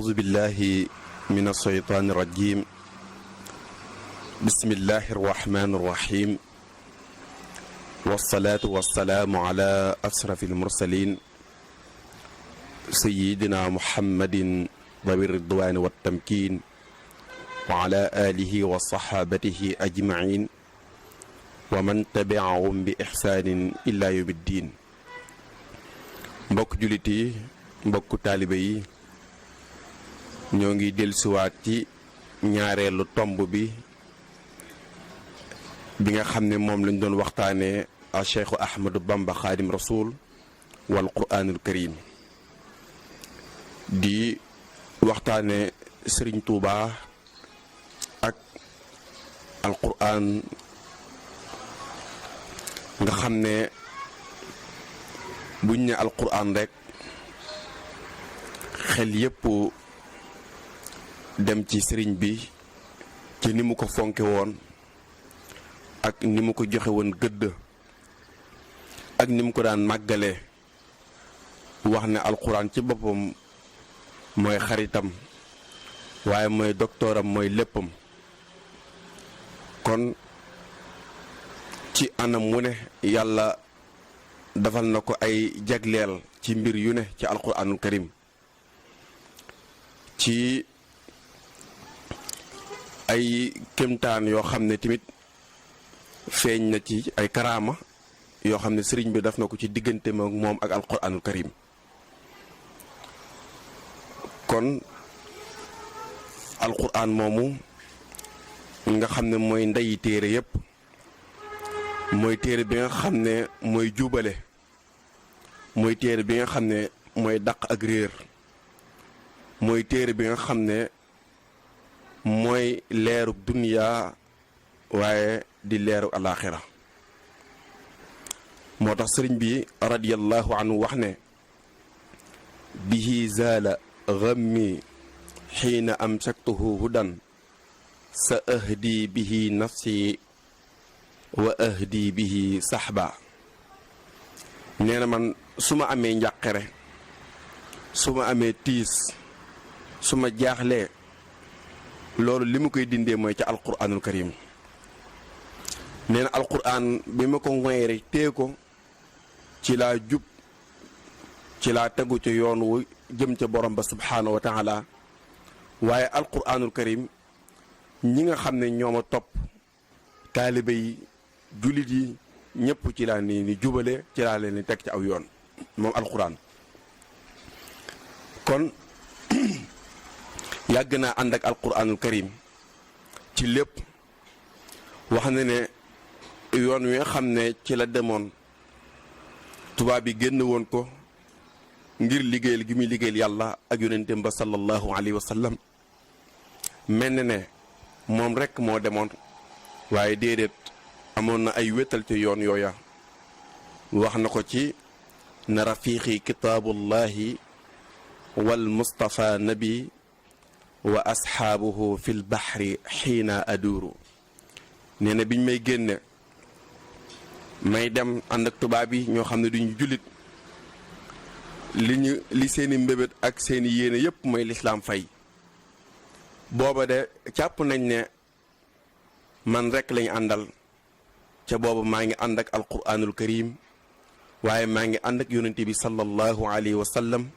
أعوذ بالله من الشيطان الرجيم بسم الله الرحمن الرحيم والصلاة والسلام على أشرف المرسلين سيدنا محمد ذوي الرضوان والتمكين وعلى آله وصحابته أجمعين ومن تبعهم بإحسان إلى يوم الدين. mbokk jullit yi mbokk taalibe yi ñoo ngi dellusiwaat ci ñaareelu tomb bi nga xam ne moom lañ doon waxtaanee a Cheikhu Ahmadou Bamba Xaadim Rasul wal Quraanul Karim di waxtaane Sëriñ Tuuba ak alquran nga xam ne buñ ne alquran rek xel yépp dem ci sëriñ bi ci ni mu ko fonke woon ak ni mu ko joxe woon gëdd ak ni mu ko daan màggale wax ne alquran ci boppam mooy xaritam waaye mooy doktooram mooy léppam kon ci anam mu ne yàlla defal na ko ay jagleel ci mbir yu ne ci alquranul karim ci ay kémtaan yoo xam ne tamit feeñ na ci ay karaama yoo xam ne sëriñ bi def na ko ci diggante moom ak alquranul karim kon alquran moomu nga xam ne mooy ndeyi téere yépp mooy téere bi nga xam ne mooy jubale mooy téere bi nga xam ne mooy dàq ak réer mooy téere bi nga xam ne mooy leerug duniya waaye di leerug alaaxira moo tax sëriñ bi radiyallahu anhu wax ne bihi zaala ghammi xiina amsaktuhu hudan sa ahdi bihi nafsi wa ahdi bihi saxba nee na man su ma amee njàqare su ma amee tiis su ma jaaxlee loolu li mu koy dindee mooy ca alquranul karim nee na alquran bi ma ko ngoyee rek tée ko ci laa jub ci laa tegu ca yoon wu jëm ca borom ba subhaanahu wa taala waaye alquranul karim ñi nga xam ne ñoo ma topp taalibe yi jullit yi ñëpp ci laa ni jubale ci laa leen ni teg ci aw yoon moom alquran kon yàgg naa ànd ak alquranul karim ci lépp wax na ne yoon wi nga xam ne ci la demoon tubaab bi génn woon ko ngir liggéeyal gi muy liggéeyal yàlla ak yonenteem ba sallallahu alayhi wa sallam mel na ne moom rekk moo demoon waaye déedéet amoon na ay wétal ci yoon yooya wax na ko ci na rafiqi kitaabullahi wal mustafa nabi wa asxaabuhu fil baxri xiina aduuru nee na biñ may génne may dem ànd ak tubaab yi ñoo xam ne duñu jullit li seeni mbébét ak seeni yéene yépp mooy lislaam fay booba de càpp nañ ne man rekk lañu àndal ca booba maa ngi ànd ak alquranul karim waaye maa ngi ànd ak yonente bi sallallahu alayhi wa sallam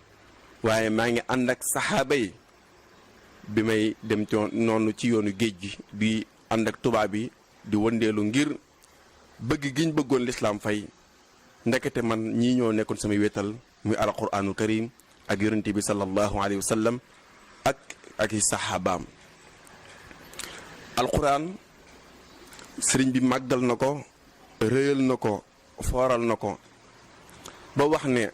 waaye maa ngi ànd ak saxaaba yi bi may dem ci noonu ci yoonu géej gi di ànd ak tubaab yi di wëndeelu ngir bëgg giñ bëggoon lislaam fay ndekete man ñii ñoo nekkoon samay wétal muy alquranul karim ak yonente bi sallallahu alayhi wa sallam ak i saxaabaam alquran sëriñ bi màggal na ko réyal na ko fooral na ko ba wax ne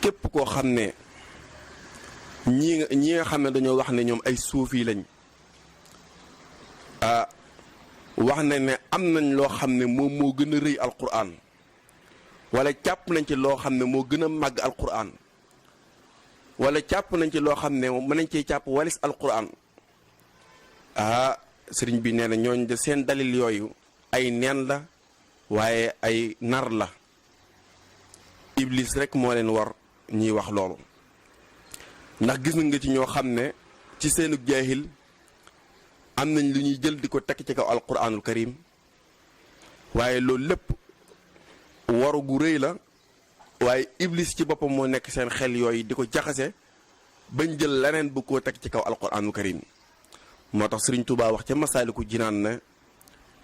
képp koo xam ne ñi nga xam ne dañoo wax ne ñoom ay suufi lañ wax na ne am nañ loo xam ne moom moo gën a rëy alquran wala càpp nañ ci loo xam ne moo gën a màgg alquran wala càpp nañ ci loo xam ne mën nañ cee càpp walis alquran sëriñ bi nee na ñooñ de seen dalil yooyu ay neen la waaye ay nar la iblis rek moo leen war ñuy wax loolu ndax gis nga ci ñoo xam ne ci seenu jaahil am nañ lu ñuy jël di ko tekk ci kaw alquranul karim waaye loolu lépp waru gu rëy la waaye iblis ci boppam moo nekk seen xel yooyu di ko jaxase bañ jël leneen bu ko teg ci kaw alquranul karim moo tax Sëriñ Tuubaa wax ca Masaaliku Jinaan ne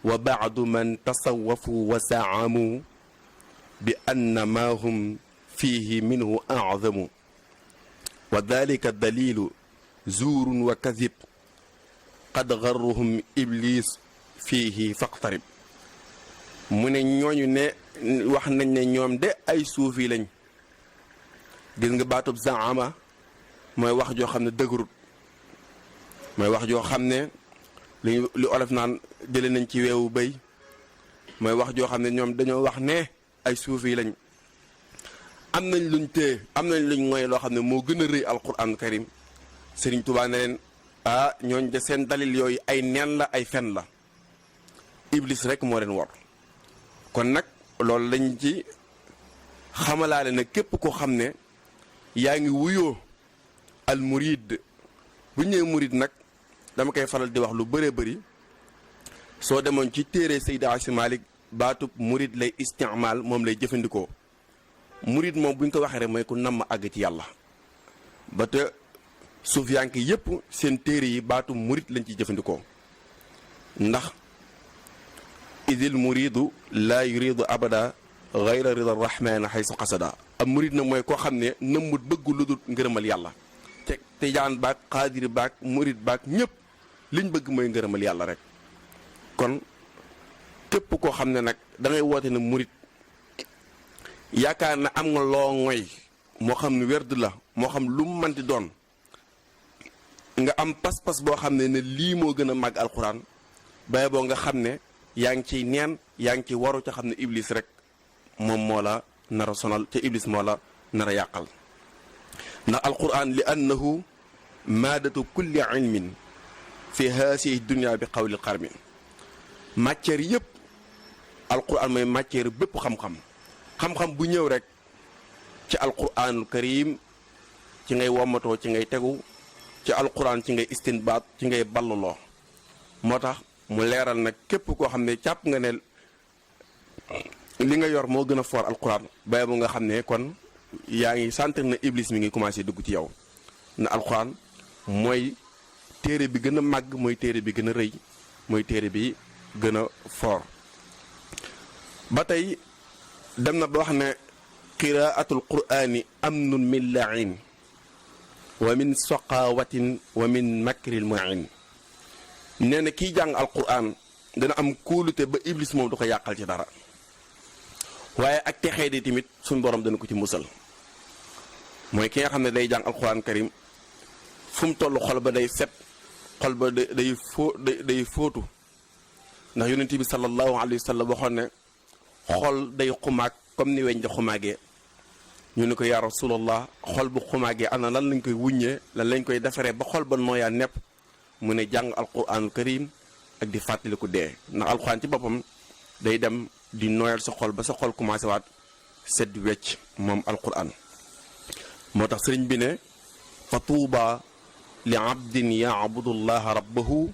wa baadu man tasawafu wa saamu bi anna ma hum fiihi minhu azamu wa dalika dalilu zuurun wa kadib qad garruhum iblis fiihi faqtarib mu ne ñooñu ne wax nañ ne ñoom de ay suufi lañ gis nga baatub zaama mooy wax joo xam ne dëgërut mooy wax joo xam ne li olof naan jële nañ ci weewu béy mooy wax joo xam ne ñoom dañoo wax ne ay suufi lañ am nañ luñ téye am nañ luñ mooy loo xam ne moo gën a rëy alquran karim Sëriñ Tuubaa ne leen ñooñ de seen dalil yooyu ay neen la ay fen la iblis rek moo leen war kon nag loolu lañ ci xamalaale ne képp koo xam ne yaa ngi wuyoo al murid bu ñëwee murid nag dama koy faral di wax lu bëree bëri soo demoon ci téere Seydi Asi Malik baatub murid lay istimaal moom lay jëfandikoo murid moom bu ñu ko waxee rek mooy ku namm àgg ci yàlla ba te suufiyanke yépp seen téere yi baatub murid lañ ciy jëfandikoo ndax idil muridu laa yuridu abada gayra rida rahmani xaysu xasada am murid nag mooy koo xam ne nëmmut bëgg lu dul ngërëmal yàlla te tijaan baak xaadir baak murid baak ñëpp liñ bëgg mooy ngërëmal yàlla rek kon képp koo xam ne nag da ngay woote ne murid yaakaar na am nga loo ngoy moo xam ne werd la moo xam lu mu manti doon nga am pas-pas boo xam ne lii moo gën a màgg alxuraan baye boo nga xam ne yaa ngi ciy neen yaa ngi ci waru ca xam ne iblis rek moom moo la nar a sonal ca iblis moo la nar a yàqal ndax alquran li annahu maadatu kulli ilmin fi haasihi dunia bi qawli qarmi matière yëpp alquran mooy matière bépp xam-xam bu ñëw rek ci alquranul karim ci ngay wommatoo ci ngay tegu ci alquran ci ngay istinbaat ci ngay balluloo moo tax mu leeral nag képp koo xam ne càpp nga ne li nga yor moo gën a foor alquran bay bu nga xam ne kon yaa ngi sentir na iblis mi ngi commencé dugg ci yow na alquran mooy téere bi gën a màgg mooy téere bi gën a rëy mooy téere bi gën a foor ba tey dem na ba wax ne qiraatul qur'ani amnun min lain wa min soqawatin wa min makril muin nee na kiy jàng alquran dana am kóolute ba iblis moom du ko yàqal ci dara waaye ak texee di tamit suñ borom dana ko ci musal mooy ki nga xam ne day jàng alquran karim fu mu toll xol ba day set xol ba day fóotu ndax yonent bi sallallahu alayhi wa sallam waxoon ne xol day xumaag comme ni weñ da xumaagee ñu ne ko yaa rasulallah xol bu xumaagee ana lan lañ koy wuññee lan lañ koy defaree ba xol ba nooyaa nepp mu ne jàng alquranul karim ak di fàttaliku dee ndax alquran ci boppam day dem di nooyal sa xol ba sa xol commencé waat sedd wecc moom alquran moo tax sëriñ bi ne fa tuuba li abdin yaabudullaha rabbahu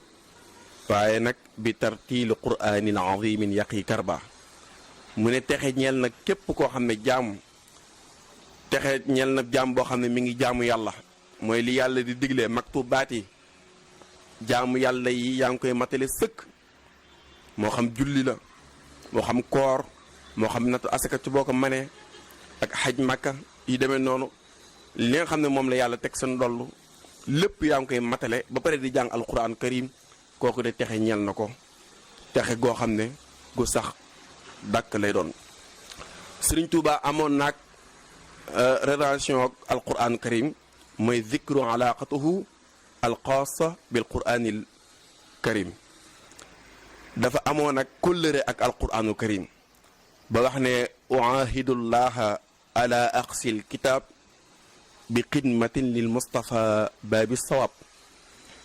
waaye nag bi tartiili quraanin azimin yaqi karba mu ne texe ñeel nag képp koo xam ne texe ñeel na jaam boo xam ne mi ngi jaamu yàlla mooy li yàlla di diglee maktubaat yi jaamu yàlla yi yaa ngi koy matale sëkk moo xam julli la moo xam koor moo xam nattu asaka ci boo ko manee ak xaj màkka yi demee noonu li nga xam ne moom la yàlla teg seen dollu lépp yaa ngi koy matale ba pare di jàng alquran karim kooku de texe ñeel na ko texe goo xam ne gu sax dàkk lay doon Sëriñ Tuubaa amoon naag relation ak alquran karim mooy zikru alaqatuhu alxaasa bil quraanil karim dafa amoon ak kóllëre ak alquraanul karim ba wax ne uaahidullaha ala aqsil kitab bi xidmatin lil Mustafa baabi sawab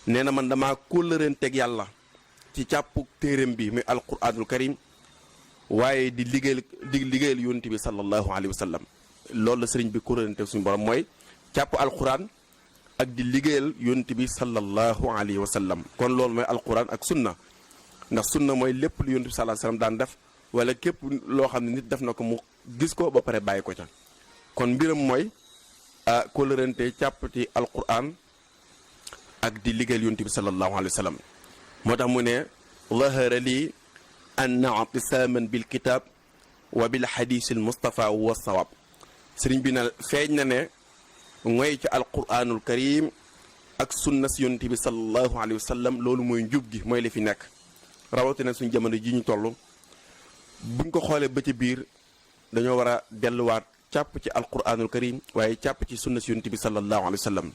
nee na man dama kóllërenteeg yàlla ci càppuk téeréem bi muy alquraanul karim waaye di liggéeyal yonent bi sallallahu alayhi wa sallam loolu la sëriñ bi kóllërenteeg suñu borom mooy càpp alquran ak di liggéeyal yonent bi sallallahu alayhi wa sallam. kon loolu mooy alquran ak sunna ndax sunna mooy lépp lu yonent bi sallallahu alayhi wa sallam daan def wala képp loo xam ne nit def na ko mu gis ko ba pare bàyyi ko ca. kon mbiram mooy kóllërante càppati alquran ak di liggéeyal yonent bi sallallahu alayhi wa sallam. moo tax mu ne zahara lii anna atisaman bil kitab wa bil xadiisil Mustafa wa sawab. sëriñ bi na feeñ na ne mooy ci alquranul karim ak sunna si yonent bi sallallahu alayhi wa sallam loolu mooy njub gi mooy li fi nekk. rawatina suñ jamono ji ñu toll buñ ko xoolee ba ci biir dañoo war a delluwaat càpp ci alquranul karim waaye càpp ci sunna si yonent bi sallallahu alayhi wa sallam.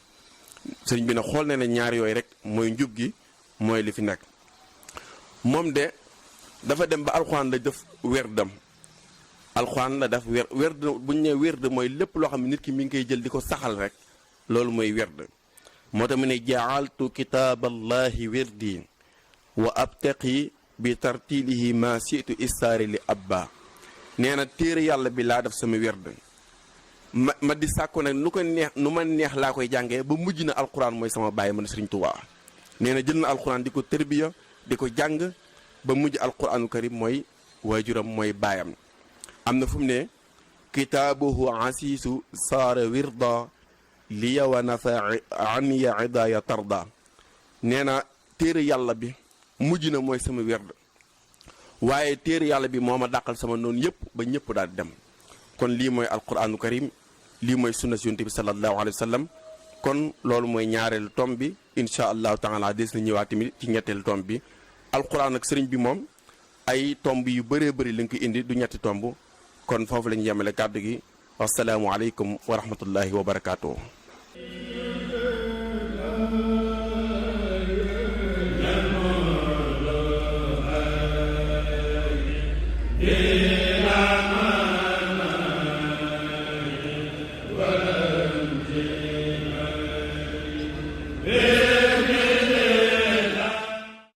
sëriñ bi na xool na ne ñaar yooyu rek mooy njub gi mooy li fi nekk. moom de dafa dem ba alquran la def werdam. alxuraan la def werd bu ñu nee werd mooy lépp loo xam ne nit ki mi ngi koy jël di ko saxal rek loolu mooy werd. moo tax mu ne jaaltu kitaaballahi werdi wa abtaqi bi tartilihi ma situ istaari li abba. nee na téere yàlla bi laa def sama werd ma di sàkku nag nu ma neex laa koy jàngee ba mujj na alxuraan mooy sama bàyyi man Sëriñ Tuubaa. nee na jël na alxuraan di ko tërbiya di ko jàng ba mujj alxuraanul karim mooy waajuram mooy baayam. am na fu mu ne kitaabuhu asiisu saara wirda liya wa nafa aniya idaya tarda. nee na téere yàlla bi mujj na mooy sama werd waaye téere yàlla bi moo ma dàqal sama noonu yëpp ba ñëpp daal dem. kon lii mooy alquraanu karim lii mooy sunna si yonent bi sallallahu alayhi wa sallam. kon loolu mooy ñaareelu tom bi incha allahu taala des na ñëwaat tamit ci ñetteelu tom bi. alquran ak sëriñ bi moom ay tomb yu bëree bëri lañ ko indi du ñetti tomb. kon foofu la ñu yemale kàddu gi wasalaamu aleykum wa rahmatullahi wa barakaatu. Yeah.